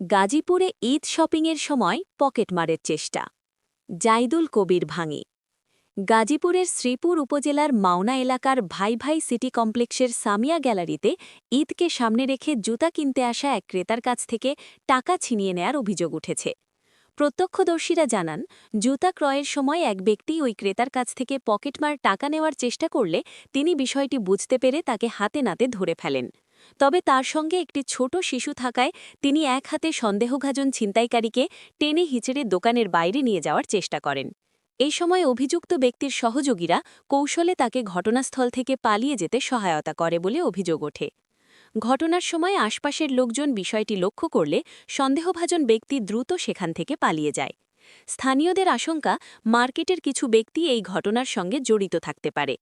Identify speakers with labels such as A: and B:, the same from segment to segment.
A: গাজীপুরে ঈদ শপিংয়ের সময় পকেটমারের চেষ্টা। জাইদুল কবির ভাঙি। গাজীপুরের শ্রীপুর উপজেলার মাওনা এলাকার ভাই ভাই সিটি কমপ্লেক্সের সামিয়া গ্যালারিতে ঈদকে সামনে রেখে জুতা কিনতে আসা এক ক্রেতার কাছ থেকে টাকা ছিনিয়ে নেয়ার অভিযোগ উঠেছে। প্রত্যক্ষদর্শীরা জানান, জুতা ক্রয়ের সময় এক ব্যক্তি ওই ক্রেতার কাছ থেকে পকেটমার টাকা নেওয়ার চেষ্টা করলে তিনি বিষয়টি বুঝতে পেরে তাকে হাতে নাতে ধরে ফেলেন। তবে তার সঙ্গে একটি ছোট শিশু থাকায় তিনি এক হাতে সন্দেহভাজন ছিনতাইকারীকে টেনে হিচড়ে দোকানের বাইরে নিয়ে যাওয়ার চেষ্টা করেন। এই সময় অভিযুক্ত ব্যক্তির সহযোগীরা কৌশলে তাকে ঘটনাস্থল থেকে পালিয়ে যেতে সহায়তা করে বলে অভিযোগ ওঠে। ঘটনার সময় আশপাশের লোকজন বিষয়টি লক্ষ্য করলে সন্দেহভাজন ব্যক্তি দ্রুত সেখান থেকে পালিয়ে যায়। স্থানীয়দের আশঙ্কা, মার্কেটের কিছু ব্যক্তি এই ঘটনার সঙ্গে জড়িত থাকতে পারে।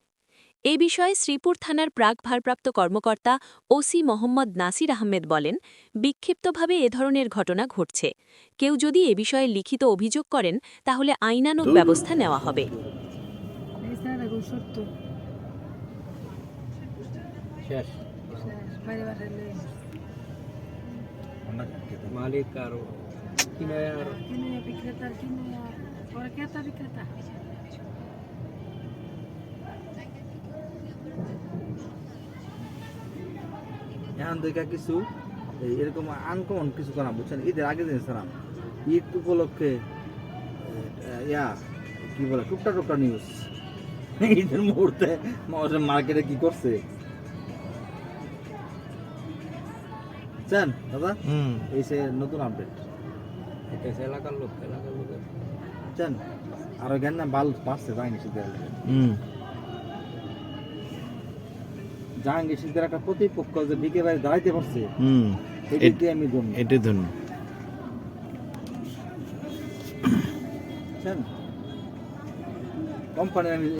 A: এ বিষয়ে শ্রীপুর থানার প্রাক ভারপ্রাপ্ত কর্মকর্তা ওসি মোহাম্মদ নাসির আহমেদ বলেন, বিক্ষিপ্তভাবে এ ধরনের ঘটনা ঘটছে। কেউ যদি এ বিষয়ে লিখিত অভিযোগ করেন তাহলে আইনানুগ ব্যবস্থা নেওয়া হবে।
B: মালিক আরো
C: এখন দেখা কিছু এরকম আনকমন কিছু করা বুঝছেন। ঈদের আগে দিন সালাম ঈদ উপলক্ষে কি বলে টুকটা টুকটা নিউজ ঈদের মুহূর্তে মার্কেটে কি করছে বুঝছেন দাদা। এই সে নতুন আপডেট
B: এলাকার লোক
C: বুঝছেন। আরো জ্ঞান না বাল পারছে জাহাঙ্গীর শীতের একটা প্রতিপক্ষ যে বিকে বাইরে দাঁড়াইতে পারছে এটি আমি ধন্য কোম্পানি আমি